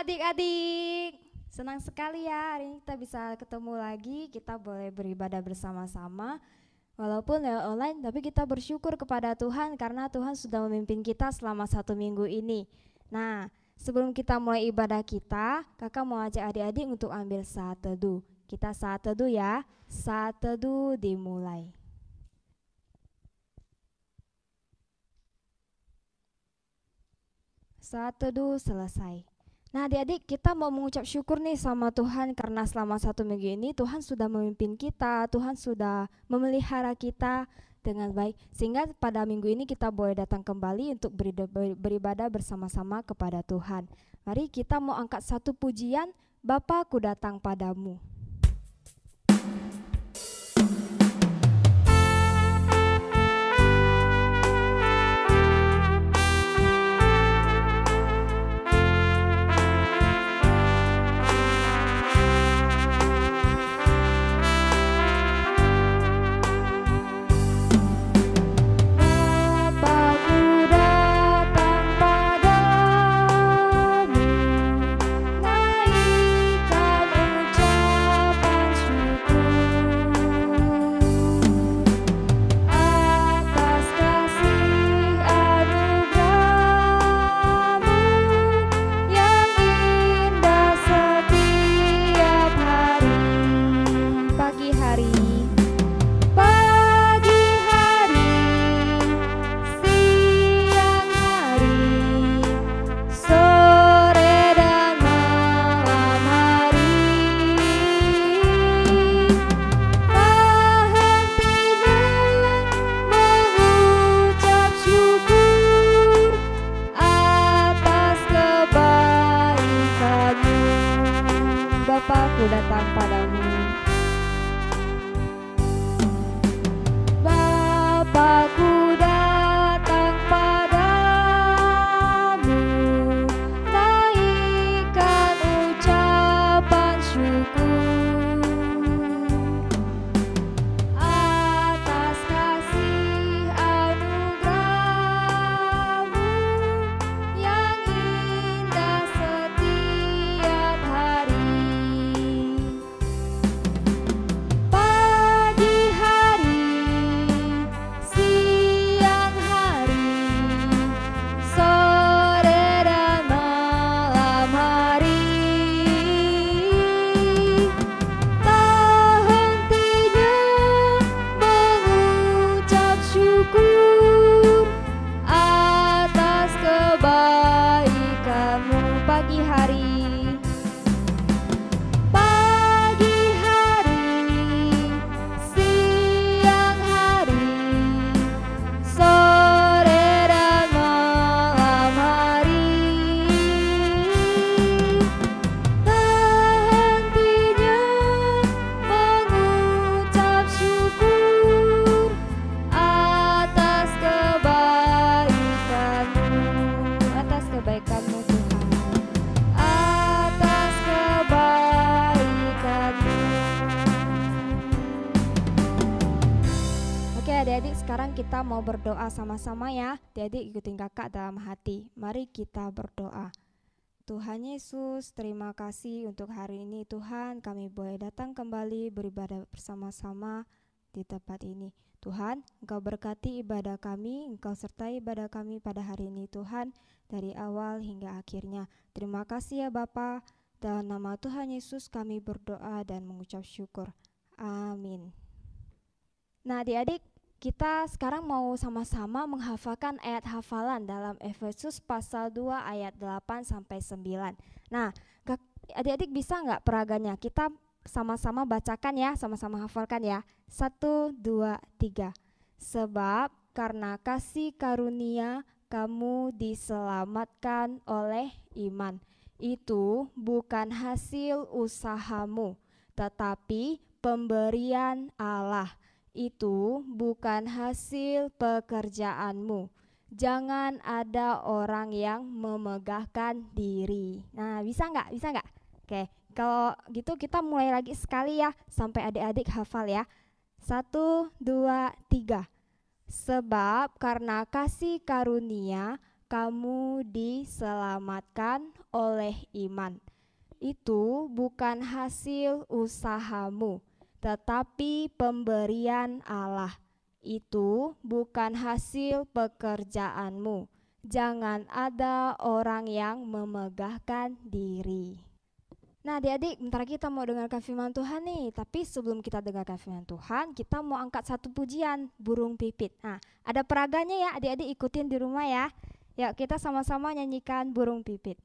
adik-adik, senang sekali ya hari ini kita bisa ketemu lagi. Kita boleh beribadah bersama-sama walaupun lewat online, tapi kita bersyukur kepada Tuhan karena Tuhan sudah memimpin kita selama 1 minggu ini. Nah, sebelum kita mulai ibadah kita, kakak mau ajak adik-adik untuk ambil saat teduh. Kita saat teduh ya, saat teduh dimulai. Saat teduh selesai. Nah adik-adik, kita mau mengucap syukur nih sama Tuhan karena selama 1 minggu ini Tuhan sudah memimpin kita, Tuhan sudah memelihara kita dengan baik, sehingga pada minggu ini kita boleh datang kembali untuk beribadah bersama-sama kepada Tuhan. Mari kita mau angkat satu pujian, Bapa ku datang padamu. Bapa ku datang padamu. Bapa-Ku datang padamu, naikkan ucapan syukur atas kasih anugerah-Mu yang indah setiap hari. Adik-adik, sekarang kita mau berdoa sama-sama ya. Adik-adik ikutin kakak dalam hati. Mari kita berdoa. Tuhan Yesus, terima kasih untuk hari ini Tuhan. Kami boleh datang kembali beribadah bersama-sama di tempat ini. Tuhan, Engkau berkati ibadah kami, Engkau sertai ibadah kami pada hari ini Tuhan, dari awal hingga akhirnya. Terima kasih ya Bapa. Dalam nama Tuhan Yesus kami berdoa dan mengucap syukur. Amin. Nah adik-adik, kita sekarang mau sama-sama menghafalkan ayat hafalan dalam Efesus pasal 2 ayat 8-9. Nah, adik-adik bisa nggak peraganya? Kita sama-sama bacakan ya, sama-sama hafalkan ya. 1, 2, 3. Sebab karena kasih karunia kamu diselamatkan oleh iman. Itu bukan hasil usahamu, tetapi pemberian Allah. Itu bukan hasil pekerjaanmu. Jangan ada orang yang memegahkan diri. Nah, bisa nggak? Bisa nggak? Oke, kalau gitu kita mulai lagi sekali ya, sampai adik-adik hafal ya. 1, 2, 3. Sebab karena kasih karunia kamu diselamatkan oleh iman. Itu bukan hasil usahamu, tetapi pemberian Allah. Itu bukan hasil pekerjaanmu. Jangan ada orang yang memegahkan diri. Nah adik-adik, bentar kita mau dengarkan firman Tuhan nih. Tapi sebelum kita dengarkan firman Tuhan, kita mau angkat satu pujian, burung pipit. Nah, ada peraganya ya, adik-adik ikutin di rumah ya. Yuk kita sama-sama nyanyikan burung pipit.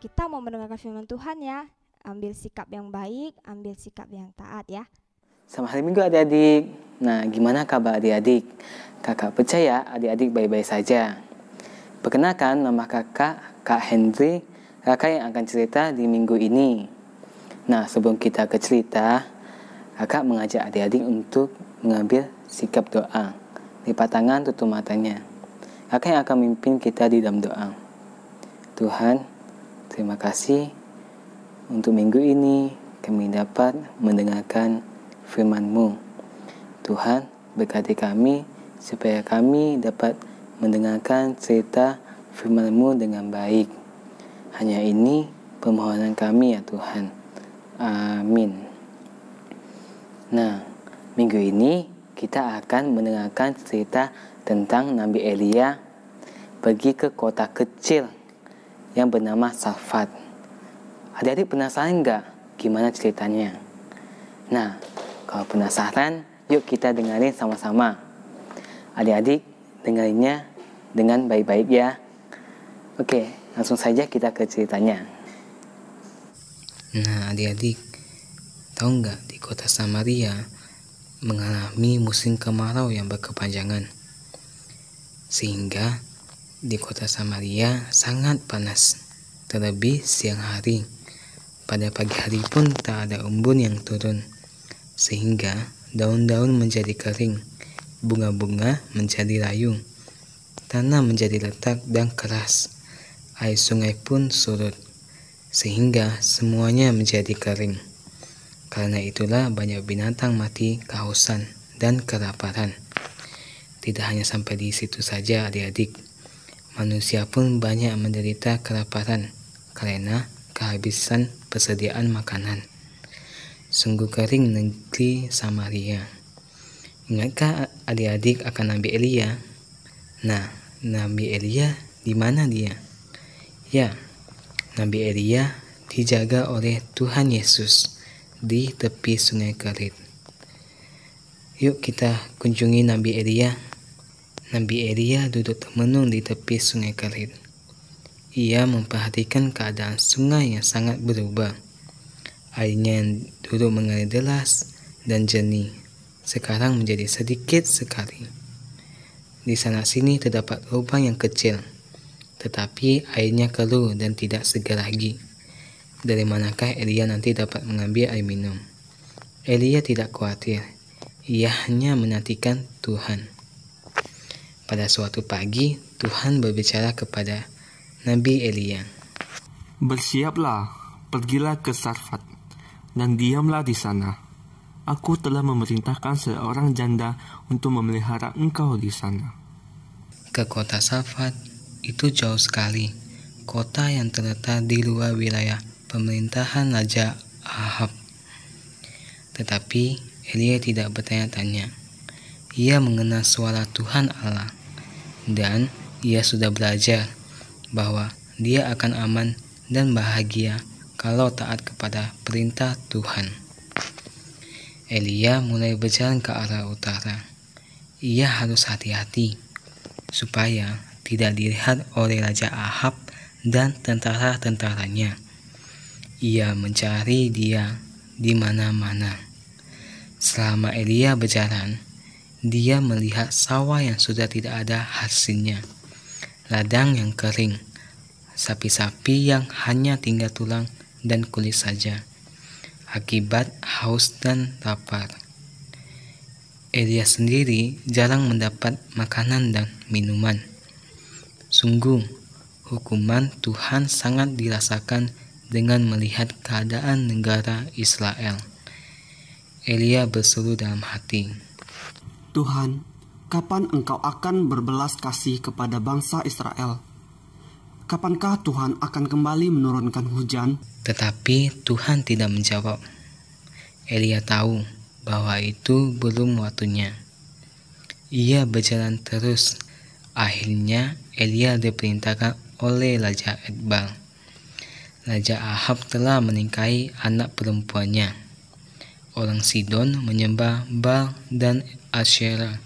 Kita mau mendengarkan firman Tuhan ya. Ambil sikap yang baik, ambil sikap yang taat ya. Selamat hari Minggu adik-adik. Nah, gimana kabar adik-adik? Kakak percaya adik-adik baik-baik saja. Perkenalkan, nama kakak, Kak Henry, kakak yang akan cerita di minggu ini. Nah, sebelum kita ke cerita, kakak mengajak adik-adik untuk mengambil sikap doa. Lipat tangan, tutup matanya. Kakak yang akan memimpin kita di dalam doa. Tuhan, terima kasih untuk minggu ini kami dapat mendengarkan firman-Mu. Tuhan, berkati kami supaya kami dapat mendengarkan cerita firman-Mu dengan baik. Hanya ini permohonan kami ya Tuhan. Amin. Nah, minggu ini kita akan mendengarkan cerita tentang Nabi Elia pergi ke kota kecil yang bernama Sarfat. Adik-adik penasaran nggak gimana ceritanya? Nah, kalau penasaran, yuk kita dengerin sama-sama. Adik-adik dengerinnya dengan baik-baik ya. Oke, langsung saja kita ke ceritanya. Nah, adik-adik, tahu nggak di kota Samaria mengalami musim kemarau yang berkepanjangan, sehingga di kota Samaria sangat panas, terlebih siang hari. Pada pagi hari pun tak ada embun yang turun, sehingga daun-daun menjadi kering, bunga-bunga menjadi layu, tanah menjadi retak dan keras, air sungai pun surut, sehingga semuanya menjadi kering. Karena itulah banyak binatang mati kehausan dan kelaparan. Tidak hanya sampai di situ saja adik-adik, manusia pun banyak menderita kelaparan karena kehabisan persediaan makanan. Sungguh kering negeri Samaria. Ingatkah adik-adik akan Nabi Elia? Nah, Nabi Elia di mana dia? Ya, Nabi Elia dijaga oleh Tuhan Yesus di tepi sungai Kerit. Yuk kita kunjungi Nabi Elia. Nabi Elia duduk termenung di tepi sungai Kerit. Ia memperhatikan keadaan sungai yang sangat berubah. Airnya yang dulu mengalir deras dan jernih, sekarang menjadi sedikit sekali. Di sana sini terdapat lubang yang kecil, tetapi airnya keruh dan tidak segar lagi. Dari manakah Elia nanti dapat mengambil air minum? Elia tidak khawatir. Ia hanya menantikan Tuhan. Pada suatu pagi, Tuhan berbicara kepada Nabi Elia. Bersiaplah, pergilah ke Sarfat, dan diamlah di sana. Aku telah memerintahkan seorang janda untuk memelihara engkau di sana. Ke kota Sarfat itu jauh sekali, kota yang terletak di luar wilayah pemerintahan Raja Ahab. Tetapi Elia tidak bertanya-tanya. Ia mengenal suara Tuhan Allah, dan ia sudah belajar bahwa dia akan aman dan bahagia kalau taat kepada perintah Tuhan. Elia mulai berjalan ke arah utara. Ia harus hati-hati supaya tidak dilihat oleh Raja Ahab dan tentara-tentaranya. Ia mencari dia di mana-mana. Selama Elia berjalan, dia melihat sawah yang sudah tidak ada hasilnya, ladang yang kering, sapi-sapi yang hanya tinggal tulang dan kulit saja, akibat haus dan lapar. Elia sendiri jarang mendapat makanan dan minuman. Sungguh, hukuman Tuhan sangat dirasakan dengan melihat keadaan negara Israel. Elia berseru dalam hati, Tuhan, kapan Engkau akan berbelas kasih kepada bangsa Israel? Kapankah Tuhan akan kembali menurunkan hujan? Tetapi Tuhan tidak menjawab. Elia tahu bahwa itu belum waktunya. Ia berjalan terus. Akhirnya Elia diperintahkan oleh Raja Edbal. Raja Ahab telah menikahi anak perempuannya. Orang Sidon menyembah Baal dan Asyera.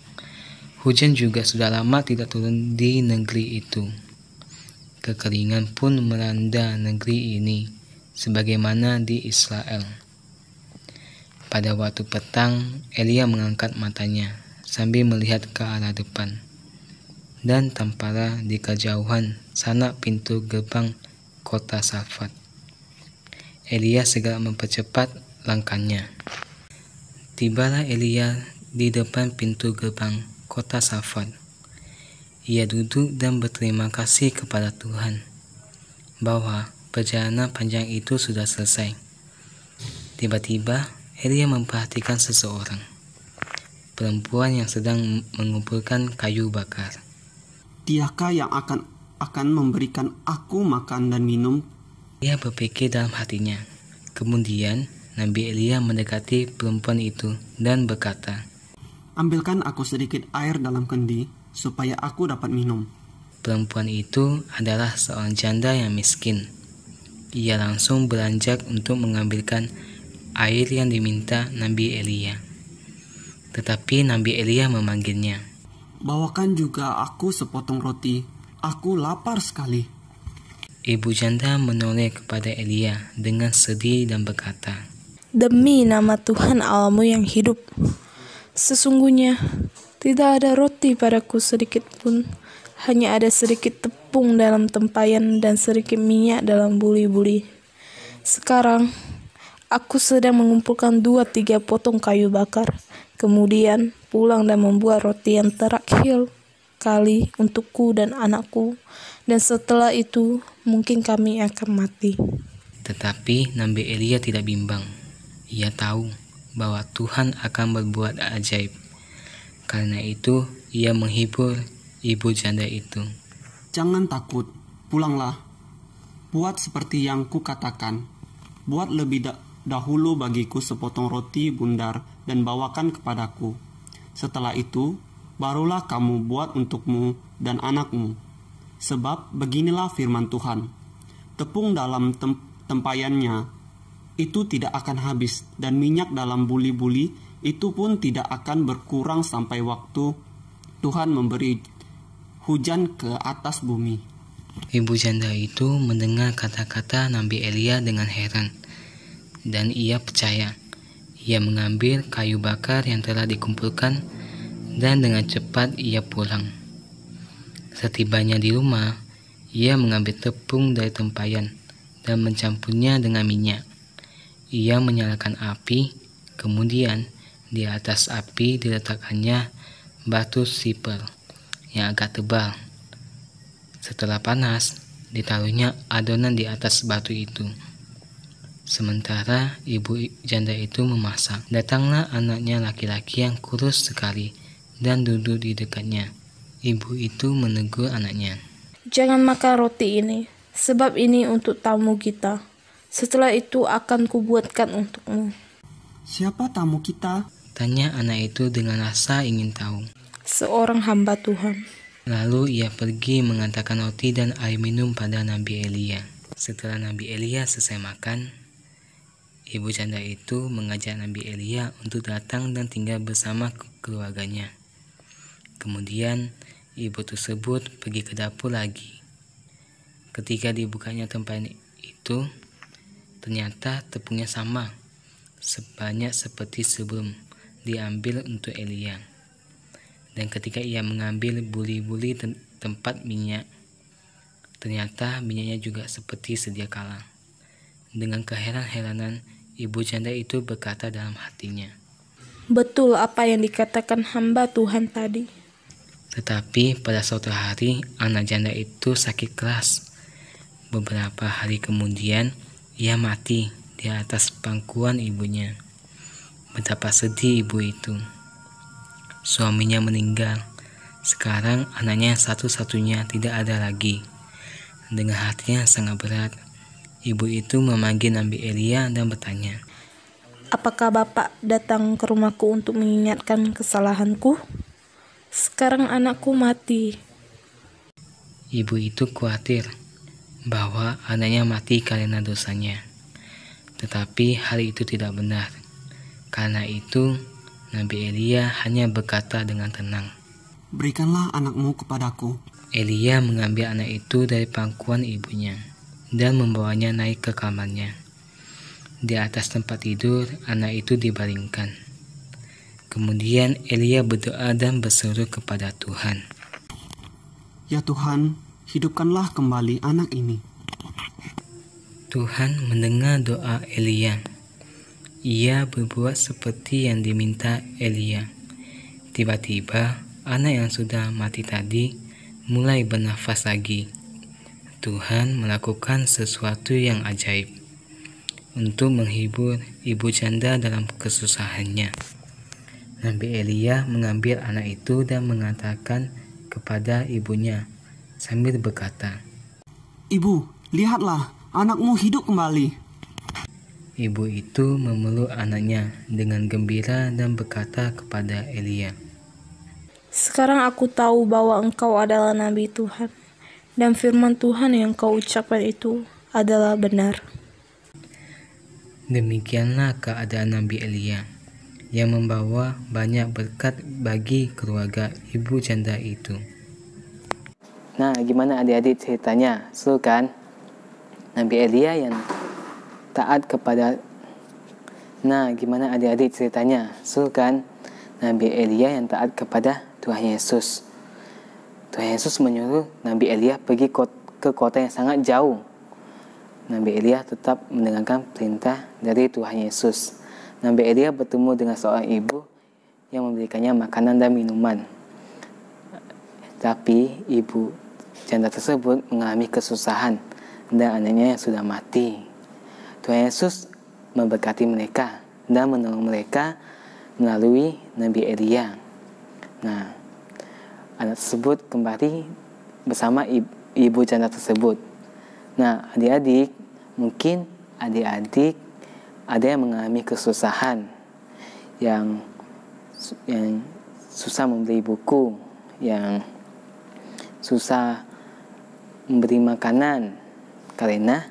Hujan juga sudah lama tidak turun di negeri itu. Kekeringan pun melanda negeri ini, sebagaimana di Israel. Pada waktu petang, Elia mengangkat matanya sambil melihat ke arah depan. Dan tampaklah di kejauhan sana pintu gerbang kota Sarfat. Elia segera mempercepat langkahnya. Tibalah Elia di depan pintu gerbang kota Sarfat. Ia duduk dan berterima kasih kepada Tuhan bahwa perjalanan panjang itu sudah selesai. Tiba-tiba Elia memperhatikan seseorang, perempuan yang sedang mengumpulkan kayu bakar. Diakah yang akan memberikan aku makan dan minum? Ia berpikir dalam hatinya. Kemudian Nabi Elia mendekati perempuan itu dan berkata, Ambilkan aku sedikit air dalam kendi, supaya aku dapat minum. Perempuan itu adalah seorang janda yang miskin. Ia langsung beranjak untuk mengambilkan air yang diminta Nabi Elia. Tetapi Nabi Elia memanggilnya. Bawakan juga aku sepotong roti, aku lapar sekali. Ibu janda menoleh kepada Elia dengan sedih dan berkata, Demi nama Tuhan Allahmu yang hidup, sesungguhnya tidak ada roti padaku sedikit pun, hanya ada sedikit tepung dalam tempayan dan sedikit minyak dalam buli-buli. Sekarang aku sedang mengumpulkan 2-3 potong kayu bakar, kemudian pulang dan membuat roti yang terakhir kali untukku dan anakku, dan setelah itu mungkin kami akan mati. Tetapi Nabi Elia tidak bimbang. Ia tahu bahwa Tuhan akan berbuat ajaib. Karena itu, ia menghibur ibu janda itu. Jangan takut, pulanglah. Buat seperti yang kukatakan. Buat lebih dahulu bagiku sepotong roti bundar dan bawakan kepadaku. Setelah itu, barulah kamu buat untukmu dan anakmu. Sebab beginilah firman Tuhan. Tepung dalam tempayannya itu tidak akan habis, dan minyak dalam buli-buli itu pun tidak akan berkurang sampai waktu Tuhan memberi hujan ke atas bumi. Ibu janda itu mendengar kata-kata Nabi Elia dengan heran, dan ia percaya. Ia mengambil kayu bakar yang telah dikumpulkan, dan dengan cepat ia pulang. Setibanya di rumah, ia mengambil tepung dari tempayan dan mencampurnya dengan minyak. Ia menyalakan api, kemudian di atas api diletakkannya batu sipel yang agak tebal. Setelah panas, ditaruhnya adonan di atas batu itu. Sementara ibu janda itu memasak, datanglah anaknya laki-laki yang kurus sekali dan duduk di dekatnya. Ibu itu menegur anaknya. Jangan makan roti ini, sebab ini untuk tamu kita. Setelah itu akan kubuatkan untukmu. Siapa tamu kita? Tanya anak itu dengan rasa ingin tahu. Seorang hamba Tuhan. Lalu ia pergi mengatakan roti dan air minum pada Nabi Elia. Setelah Nabi Elia selesai makan, ibu janda itu mengajak Nabi Elia untuk datang dan tinggal bersama keluarganya. Kemudian ibu tersebut pergi ke dapur lagi. Ketika dibukanya tempayan itu, ternyata tepungnya sama, sebanyak seperti sebelum diambil untuk Elia. Dan ketika ia mengambil buli-buli tempat minyak, ternyata minyaknya juga seperti sedia kala. Dengan keheran-heranan, ibu janda itu berkata dalam hatinya, Betul apa yang dikatakan hamba Tuhan tadi. Tetapi pada suatu hari, anak janda itu sakit keras. Beberapa hari kemudian, ia mati di atas pangkuan ibunya. Betapa sedih ibu itu. Suaminya meninggal. Sekarang anaknya satu-satunya tidak ada lagi. Dengan hatinya sangat berat, ibu itu memanggil Nabi Elia dan bertanya, Apakah Bapak datang ke rumahku untuk mengingatkan kesalahanku? Sekarang anakku mati. Ibu itu khawatir bahwa anaknya mati karena dosanya. Tetapi hal itu tidak benar. Karena itu, Nabi Elia hanya berkata dengan tenang, Berikanlah anakmu kepadaku. Elia mengambil anak itu dari pangkuan ibunya dan membawanya naik ke kamarnya. Di atas tempat tidur, anak itu dibaringkan. Kemudian Elia berdoa dan berseru kepada Tuhan. Ya Tuhan, hidupkanlah kembali anak ini. Tuhan mendengar doa Elia. Ia berbuat seperti yang diminta Elia. Tiba-tiba, anak yang sudah mati tadi mulai bernafas lagi. Tuhan melakukan sesuatu yang ajaib untuk menghibur ibu janda dalam kesusahannya. Nabi Elia mengambil anak itu dan mengatakan kepada ibunya sambil berkata, Ibu, lihatlah, anakmu hidup kembali. Ibu itu memeluk anaknya dengan gembira dan berkata kepada Elia, Sekarang aku tahu bahwa engkau adalah Nabi Tuhan, dan firman Tuhan yang kau ucapkan itu adalah benar. Demikianlah keadaan Nabi Elia yang membawa banyak berkat bagi keluarga ibu janda itu. Nah, gimana adik-adik ceritanya? Seru kan? Nabi Elia yang taat kepada... Nah, gimana adik-adik ceritanya? Seru kan? Nabi Elia yang taat kepada Tuhan Yesus. Tuhan Yesus menyuruh Nabi Elia pergi ke kota yang sangat jauh. Nabi Elia tetap mendengarkan perintah dari Tuhan Yesus. Nabi Elia bertemu dengan seorang ibu yang memberikannya makanan dan minuman. Tapi ibu janda tersebut mengalami kesusahan dan anaknya yang sudah mati. Tuhan Yesus memberkati mereka dan menolong mereka melalui Nabi Elia. Nah, anak tersebut kembali bersama ibu janda tersebut. Nah, adik-adik, mungkin adik-adik ada yang mengalami kesusahan, yang susah membeli buku, yang susah memberi makanan karena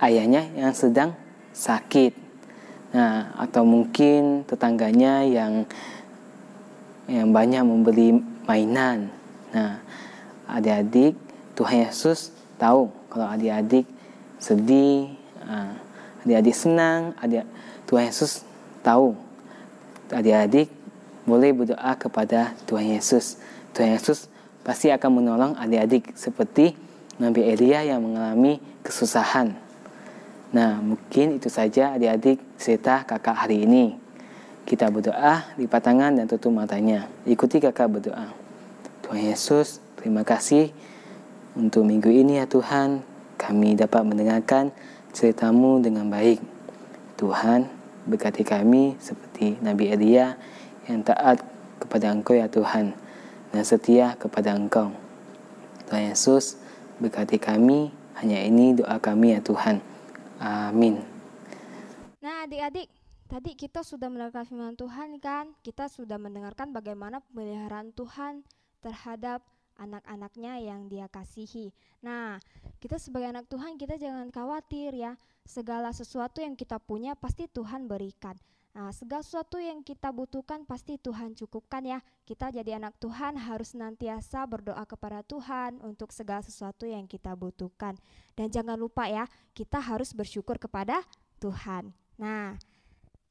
ayahnya yang sedang sakit. Nah, atau mungkin tetangganya yang banyak memberi mainan. Nah, adik-adik, Tuhan Yesus tahu kalau adik-adik sedih, adik-adik senang, Tuhan Yesus tahu. Adik-adik boleh berdoa kepada Tuhan Yesus. Tuhan Yesus pasti akan menolong adik-adik seperti Nabi Elia yang mengalami kesusahan. Nah, mungkin itu saja adik-adik cerita kakak hari ini. Kita berdoa, lipat tangan dan tutup matanya. Ikuti kakak berdoa. Tuhan Yesus, terima kasih untuk minggu ini ya Tuhan. Kami dapat mendengarkan cerita-Mu dengan baik. Tuhan, berkati kami seperti Nabi Elia yang taat kepada Engkau ya Tuhan, dan setia kepada Engkau. Tuhan Yesus, berkati kami. Hanya ini doa kami ya Tuhan. Amin. Nah adik-adik, tadi kita sudah mendengarkan firman Tuhan kan? Kita sudah mendengarkan bagaimana pemeliharaan Tuhan terhadap anak-anaknya yang Dia kasihi. Nah, kita sebagai anak Tuhan, kita jangan khawatir ya. Segala sesuatu yang kita punya pasti Tuhan berikan. Nah, segala sesuatu yang kita butuhkan pasti Tuhan cukupkan ya. Kita jadi anak Tuhan harus senantiasa berdoa kepada Tuhan untuk segala sesuatu yang kita butuhkan. Dan jangan lupa ya, kita harus bersyukur kepada Tuhan. Nah,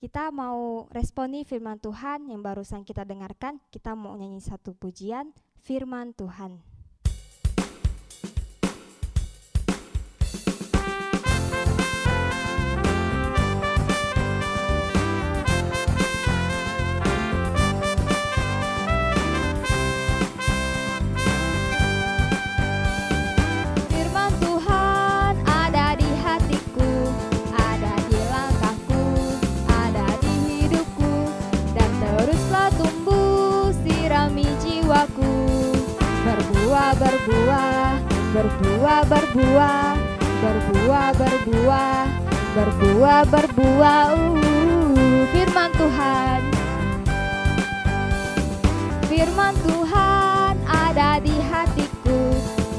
kita mau responi firman Tuhan yang barusan kita dengarkan. Kita mau nyanyi satu pujian firman Tuhan. Berbuah. Firman Tuhan. Firman Tuhan ada di hatiku,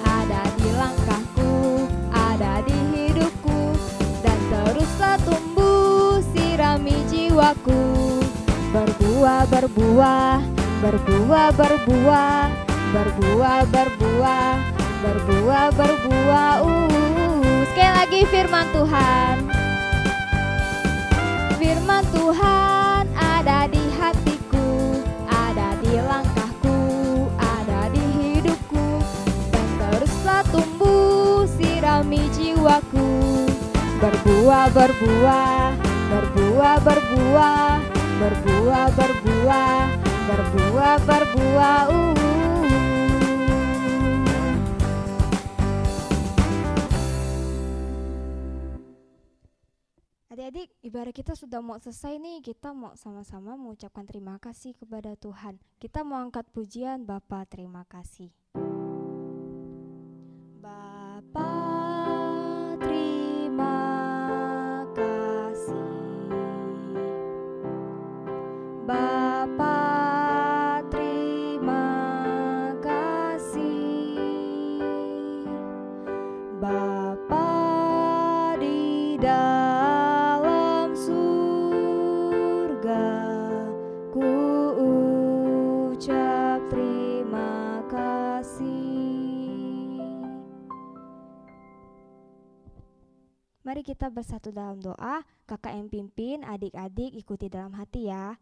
ada di langkahku, ada di hidupku, dan teruslah tumbuh sirami jiwaku. Berbuah. Sekali lagi firman Tuhan. Firman Tuhan ada di hatiku, ada di langkahku, ada di hidupku, dan teruslah tumbuh sirami jiwaku. Berbuah. Adik-adik, ibadah kita sudah mau selesai nih. Kita mau sama-sama mengucapkan terima kasih kepada Tuhan. Kita mau angkat pujian Bapa terima kasih. Bapa terima kasih. Bapa terima kasih. Bapa di dalam surga, ku ucap terima kasih. Mari kita bersatu dalam doa. Kakak yang pimpin, adik-adik ikuti dalam hati ya.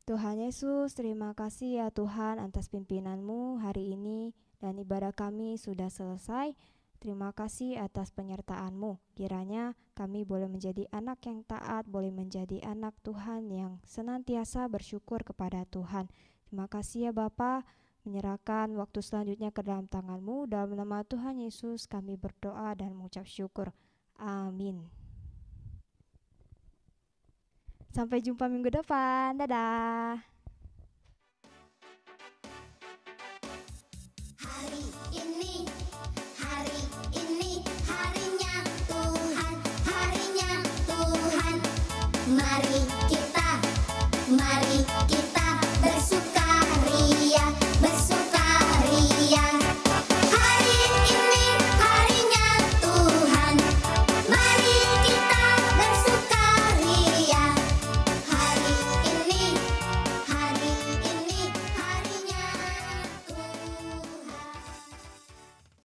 Tuhan Yesus, terima kasih ya Tuhan atas pimpinan-Mu hari ini, dan ibadah kami sudah selesai. Terima kasih atas penyertaan-Mu. Kiranya kami boleh menjadi anak yang taat, boleh menjadi anak Tuhan yang senantiasa bersyukur kepada Tuhan. Terima kasih ya Bapa, menyerahkan waktu selanjutnya ke dalam tangan-Mu. Dalam nama Tuhan Yesus kami berdoa dan mengucap syukur. Amin. Sampai jumpa minggu depan. Dadah. Hari ini harinya Tuhan, harinya Tuhan. Mari